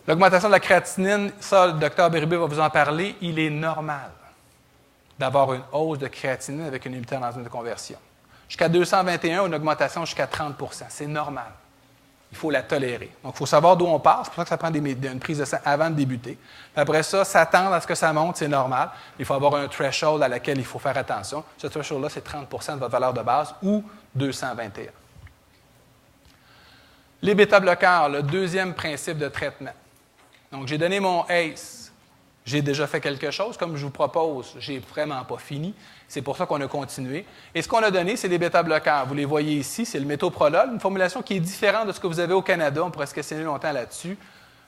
L'augmentation de la créatinine, ça, le docteur Bérubé va vous en parler, il est normal d'avoir une hausse de créatinine avec un inhibiteur d'enzyme de conversion. Jusqu'à 221, une augmentation jusqu'à 30 %. C'est normal. Il faut la tolérer. Donc, il faut savoir d'où on part. C'est pour ça que ça prend une prise de sang avant de débuter. Puis après ça, s'attendre à ce que ça monte, c'est normal. Il faut avoir un threshold à laquelle il faut faire attention. Ce threshold-là, c'est 30 % de votre valeur de base ou 221. Les bêta-bloqueurs, le deuxième principe de traitement. Donc, j'ai donné mon ACE. J'ai déjà fait quelque chose. Comme je vous propose, je n'ai vraiment pas fini. C'est pour ça qu'on a continué. Et ce qu'on a donné, c'est des bêta-bloqueurs. Vous les voyez ici, c'est le métoprolol, une formulation qui est différente de ce que vous avez au Canada. On pourrait se questionner longtemps là-dessus.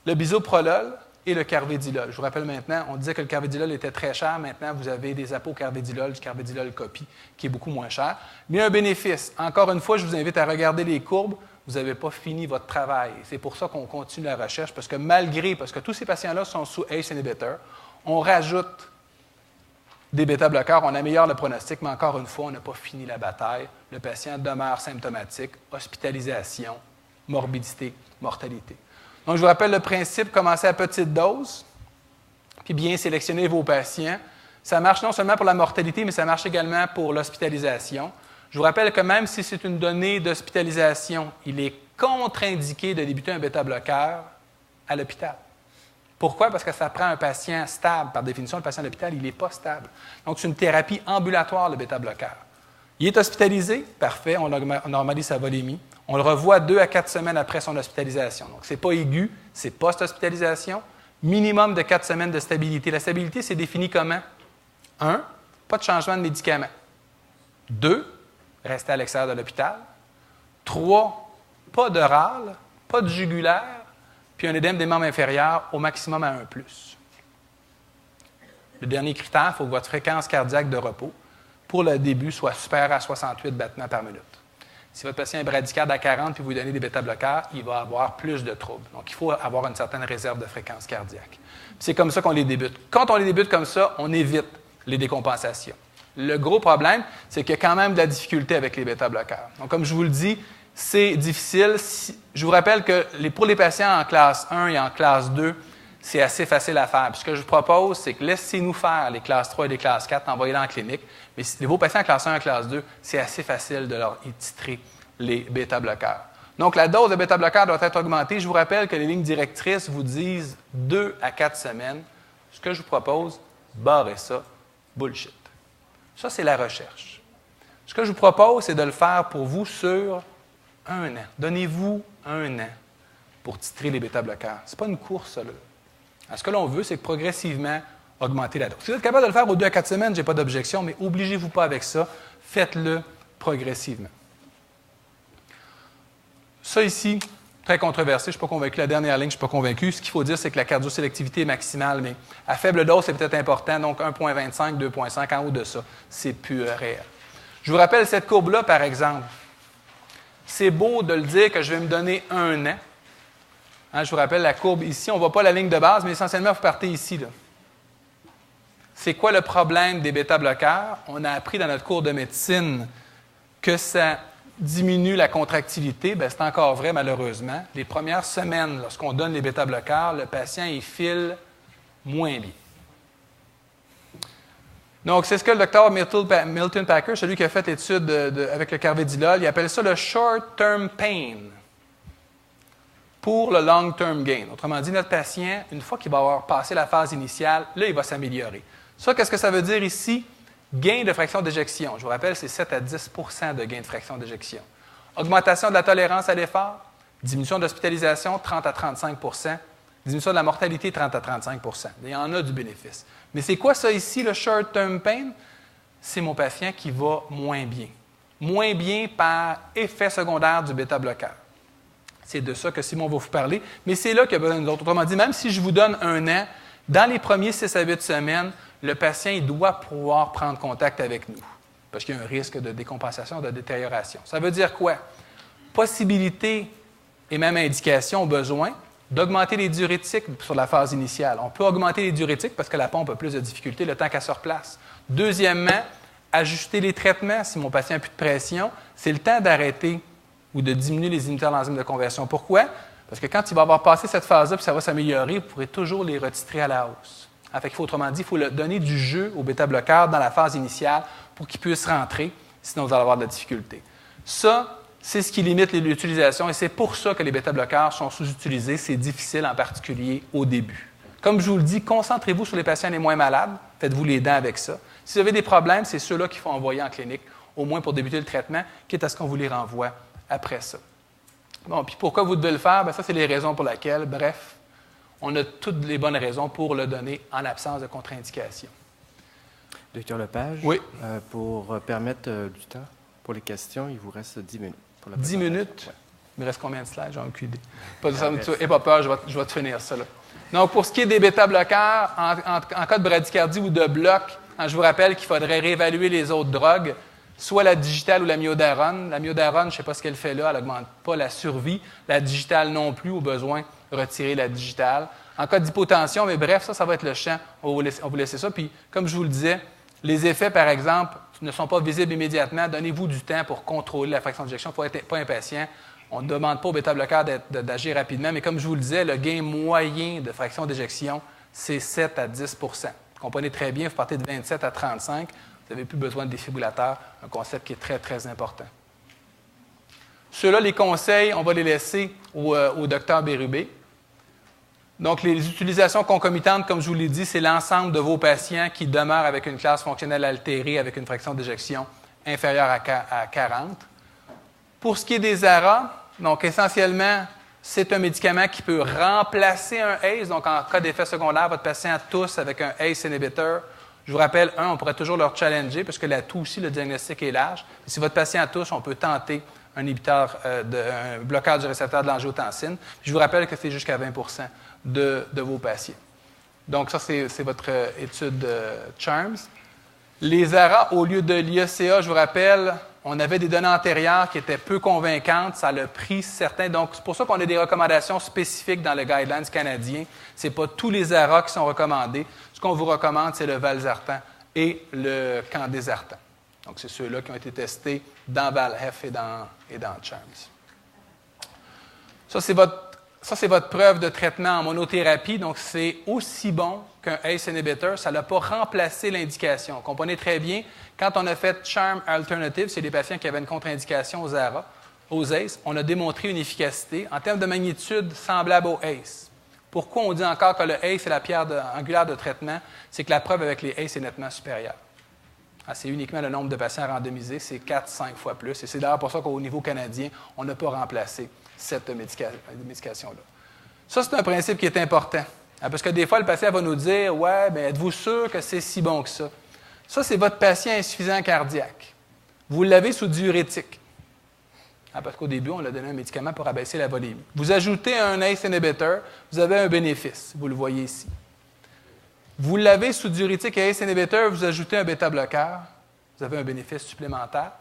Le bisoprolol et le carvedilol. Je vous rappelle maintenant, on disait que le carvedilol était très cher. Maintenant, vous avez des apocarvedilol, du carvedilol copie, qui est beaucoup moins cher. Mais il y a un bénéfice. Encore une fois, je vous invite à regarder les courbes. Vous n'avez pas fini votre travail. C'est pour ça qu'on continue la recherche, parce que tous ces patients-là sont sous ACE inhibitor, on rajoute des bêta-bloqueurs, on améliore le pronostic, mais encore une fois, on n'a pas fini la bataille. Le patient demeure symptomatique, hospitalisation, morbidité, mortalité. Donc, je vous rappelle le principe, commencez à petite dose, puis bien sélectionner vos patients. Ça marche non seulement pour la mortalité, mais ça marche également pour l'hospitalisation. Je vous rappelle que même si c'est une donnée d'hospitalisation, il est contre-indiqué de débuter un bêta-bloqueur à l'hôpital. Pourquoi? Parce que ça prend un patient stable. Par définition, le patient à l'hôpital, il n'est pas stable. Donc, c'est une thérapie ambulatoire, le bêta-bloqueur. Il est hospitalisé, parfait, on normalise sa volémie. On le revoit 2 à 4 semaines après son hospitalisation. Donc, ce n'est pas aigu, c'est post-hospitalisation. Minimum de 4 semaines de stabilité. La stabilité, c'est défini comment? 1, pas de changement de médicament. 2, rester à l'extérieur de l'hôpital. 3, pas de râle, pas de jugulaire, puis un édème des membres inférieurs au maximum à 1+. Le dernier critère, il faut que votre fréquence cardiaque de repos pour le début soit supérieure à 68 battements par minute. Si votre patient est bradycarde à 40 puis vous lui donnez des bêta-bloqueurs, il va avoir plus de troubles. Donc, il faut avoir une certaine réserve de fréquence cardiaque. C'est comme ça qu'on les débute. Quand on les débute comme ça, on évite les décompensations. Le gros problème, c'est qu'il y a quand même de la difficulté avec les bêta-bloqueurs. Donc, comme je vous le dis, c'est difficile. Je vous rappelle que pour les patients en classe 1 et en classe 2, c'est assez facile à faire. Puis ce que je vous propose, c'est que laissez-nous faire les classes 3 et les classes 4, envoyez-les en clinique. Mais vos patients en classe 1 et en classe 2, c'est assez facile de leur titrer les bêta-bloqueurs. Donc, la dose de bêta-bloqueurs doit être augmentée. Je vous rappelle que les lignes directrices vous disent 2 à 4 semaines. Ce que je vous propose, barrez ça, bullshit. Ça, c'est la recherche. Ce que je vous propose, c'est de le faire pour vous sur 1 an. Donnez-vous 1 an pour titrer les bêta-bloqueurs. Ce n'est pas une course, là. Ce que l'on veut, c'est que progressivement augmenter la dose. Si vous êtes capable de le faire aux 2 à 4 semaines, je n'ai pas d'objection, mais obligez-vous pas avec ça. Faites-le progressivement. Ça ici, très controversé, je ne suis pas convaincu. La dernière ligne, je ne suis pas convaincu. Ce qu'il faut dire, c'est que la cardiosélectivité est maximale, mais à faible dose, c'est peut-être important. Donc, 1,25, 2,5, en haut de ça, c'est plus réel. Je vous rappelle cette courbe-là, par exemple. C'est beau de le dire que je vais me donner 1 an. Hein, je vous rappelle la courbe ici. On ne voit pas la ligne de base, mais essentiellement, vous partez ici, là. C'est quoi le problème des bêta-bloqueurs? On a appris dans notre cours de médecine que ça diminue la contractilité. Bien, c'est encore vrai, malheureusement. Les premières semaines, lorsqu'on donne les bêta-bloqueurs, le patient, il file moins bien. Donc, c'est ce que le docteur Milton Packer, celui qui a fait l'étude avec le carvedilol, il appelle ça le short-term pain pour le long-term gain. Autrement dit, notre patient, une fois qu'il va avoir passé la phase initiale, là, il va s'améliorer. Ça, qu'est-ce que ça veut dire ici? Gain de fraction d'éjection. Je vous rappelle, c'est 7 à 10 % de gain de fraction d'éjection. Augmentation de la tolérance à l'effort, diminution d'hospitalisation, 30 à 35 %, diminution de la mortalité, 30 à 35 %. Il y en a du bénéfice. Mais c'est quoi ça ici, le short-term pain? C'est mon patient qui va moins bien. Moins bien par effet secondaire du bêta-bloqueur. C'est de ça que Simon va vous parler. Mais c'est là qu'il y a besoin de nous autres. Autrement dit, même si je vous donne 1 an, dans les premiers 6 à 8 semaines, le patient il doit pouvoir prendre contact avec nous. Parce qu'il y a un risque de décompensation, de détérioration. Ça veut dire quoi? Possibilité et même indication, besoin d'augmenter les diurétiques sur la phase initiale. On peut augmenter les diurétiques parce que la pompe a plus de difficultés le temps qu'elle se replace. Deuxièmement, ajuster les traitements. Si mon patient n'a plus de pression, c'est le temps d'arrêter ou de diminuer les inhibiteurs d'enzyme de conversion. Pourquoi? Parce que quand il va avoir passé cette phase-là puis ça va s'améliorer, vous pourrez toujours les retitrer à la hausse. Autrement dit, il faut donner du jeu au bêta-bloqueur dans la phase initiale pour qu'il puisse rentrer, sinon vous allez avoir de la difficulté. Ça, c'est ce qui limite l'utilisation et c'est pour ça que les bêta-bloqueurs sont sous-utilisés. C'est difficile en particulier au début. Comme je vous le dis, concentrez-vous sur les patients les moins malades. Faites-vous les dents avec ça. Si vous avez des problèmes, c'est ceux-là qu'il faut envoyer en clinique, au moins pour débuter le traitement, quitte à ce qu'on vous les renvoie après ça. Bon, puis pourquoi vous devez le faire? Bien, ça, c'est les raisons pour lesquelles. Bref, on a toutes les bonnes raisons pour le donner en absence de contre-indication. Docteur Lepage, oui. Pour permettre du temps pour les questions, il vous reste 10 minutes. Pour la 10 minutes? Ouais. Il me reste combien de slides? J'ai aucune idée. N'aie pas peur, je vais te finir ça. Là. Donc, pour ce qui est des bêta-bloqueurs, en cas de bradycardie ou de bloc, je vous rappelle qu'il faudrait réévaluer les autres drogues, soit la digitale ou la myodarone. La myodarone, je ne sais pas ce qu'elle fait là, elle n'augmente pas la survie. La digitale non plus, au besoin de retirer la digitale. En cas d'hypotension, mais bref, ça va être le champ. On va vous laisser ça. Puis, comme je vous le disais, les effets, par exemple, ne sont pas visibles immédiatement. Donnez-vous du temps pour contrôler la fraction d'éjection. Il ne faut être pas impatient. On ne demande pas au bêta-bloqueur d'agir rapidement, mais comme je vous le disais, le gain moyen de fraction d'éjection, c'est 7 à 10 Vous comprenez très bien, vous partez de 27 à 35 vous n'avez plus besoin de défibrillateur, un concept qui est très, très important. Ceux-là, les conseils, on va les laisser au docteur Bérubé. Donc, les utilisations concomitantes, comme je vous l'ai dit, c'est l'ensemble de vos patients qui demeurent avec une classe fonctionnelle altérée avec une fraction d'éjection inférieure à 40. Pour ce qui est des ARA, donc essentiellement, c'est un médicament qui peut remplacer un ACE. Donc, en cas d'effet secondaire, votre patient tousse avec un ACE inhibitor. Je vous rappelle, on pourrait toujours leur challenger parce que la toux aussi, le diagnostic est large. Et si votre patient tousse, on peut tenter un bloqueur du récepteur de l'angiotensine. Je vous rappelle que c'est jusqu'à 20 de vos patients. Donc, ça, c'est votre étude CHARMS. Les ARA, au lieu de l'IACA, je vous rappelle, on avait des données antérieures qui étaient peu convaincantes. Ça a pris certains. Donc, c'est pour ça qu'on a des recommandations spécifiques dans le guidelines canadien. Ce n'est pas tous les ARA qui sont recommandés. Ce qu'on vous recommande, c'est le valsartan et le candesartan. Donc, c'est ceux-là qui ont été testés dans VALHEF et dans CHARMS. Ça, c'est votre preuve de traitement en monothérapie. Donc, c'est aussi bon qu'un ACE inhibitor. Ça n'a pas remplacé l'indication. Comprenez très bien, quand on a fait CHARM Alternative, c'est les patients qui avaient une contre-indication aux ARA, aux ACE, on a démontré une efficacité en termes de magnitude semblable au ACE. Pourquoi on dit encore que le ACE est la pierre angulaire de traitement? C'est que la preuve avec les ACE est nettement supérieure. C'est uniquement le nombre de patients randomisés, c'est 4-5 fois plus. Et c'est d'ailleurs pour ça qu'au niveau canadien, on n'a pas remplacé cette médication-là. Ça, c'est un principe qui est important. Parce que des fois, le patient va nous dire « Ouais, bien, êtes-vous sûr que c'est si bon que ça? » Ça, c'est votre patient insuffisant cardiaque. Vous l'avez sous diurétique. Parce qu'au début, on a donné un médicament pour abaisser la volémie. Vous ajoutez un ACE inhibitor, vous avez un bénéfice. Vous le voyez ici. Vous l'avez sous diurétique et ACE inhibitor, vous ajoutez un bêta-bloqueur, vous avez un bénéfice supplémentaire.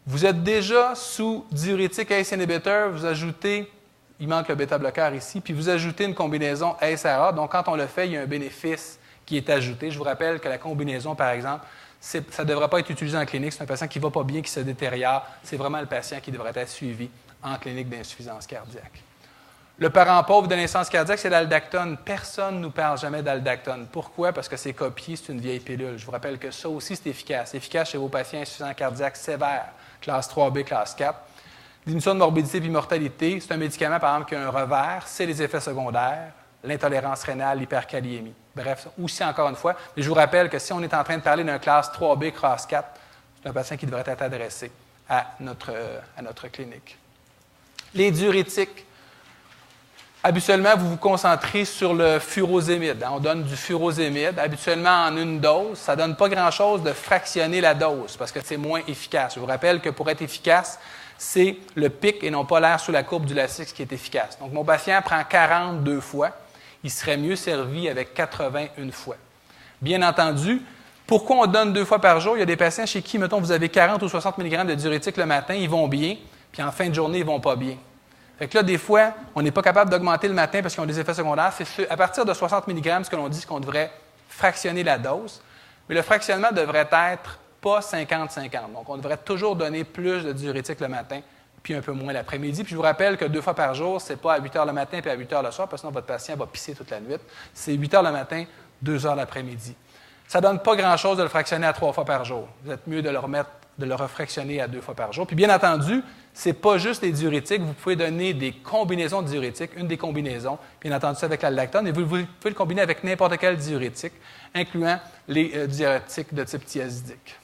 Vous êtes déjà sous diurétique ACE inhibitor, vous ajoutez, il manque le bêta-bloqueur ici, puis vous ajoutez une combinaison ACE-ARA. Donc, quand on le fait, il y a un bénéfice qui est ajouté. Je vous rappelle que la combinaison, par exemple, ça ne devrait pas être utilisé en clinique. C'est un patient qui ne va pas bien, qui se détériore. C'est vraiment le patient qui devrait être suivi en clinique d'insuffisance cardiaque. Le parent pauvre de l'insuffisance cardiaque, c'est l'aldactone. Personne ne nous parle jamais d'aldactone. Pourquoi? Parce que c'est copié, c'est une vieille pilule. Je vous rappelle que ça aussi, c'est efficace. C'est efficace chez vos patients insuffisants cardiaques sévères, classe 3B, classe 4. Diminution de morbidité et mortalité, c'est un médicament, par exemple, qui a un revers, c'est les effets secondaires, l'intolérance rénale, l'hyperkaliémie. Bref, aussi encore une fois, mais je vous rappelle que si on est en train de parler d'un classe 3B, classe 4, c'est un patient qui devrait être adressé à notre clinique. Les diurétiques. Habituellement, vous vous concentrez sur le furosémide. On donne du furosémide, habituellement en une dose. Ça ne donne pas grand-chose de fractionner la dose parce que c'est moins efficace. Je vous rappelle que pour être efficace, c'est le pic et non pas l'air sous la courbe du Lasix qui est efficace. Donc, mon patient prend 42 fois. Il serait mieux servi avec 81 fois. Bien entendu, pourquoi on donne 2 fois par jour? Il y a des patients chez qui, mettons, vous avez 40 ou 60 mg de diurétique le matin, ils vont bien, puis en fin de journée, ils ne vont pas bien. Fait que là, des fois, on n'est pas capable d'augmenter le matin parce qu'ils ont des effets secondaires. C'est à partir de 60 mg ce que l'on dit qu'on devrait fractionner la dose. Mais le fractionnement devrait être pas 50-50. Donc, on devrait toujours donner plus de diurétique le matin puis un peu moins l'après-midi. Puis je vous rappelle que 2 fois par jour, ce n'est pas à 8 heures le matin puis à 8 heures le soir, parce que sinon votre patient va pisser toute la nuit. C'est 8 heures le matin, 2 heures l'après-midi. Ça ne donne pas grand-chose de le fractionner à 3 fois par jour. Vous êtes mieux de le refractionner à 2 fois par jour. Puis bien entendu, ce n'est pas juste les diurétiques. Vous pouvez donner des combinaisons de diurétiques, une des combinaisons, bien entendu, c'est avec la lactone, et vous pouvez le combiner avec n'importe quel diurétique, incluant les diurétiques de type thiazidique.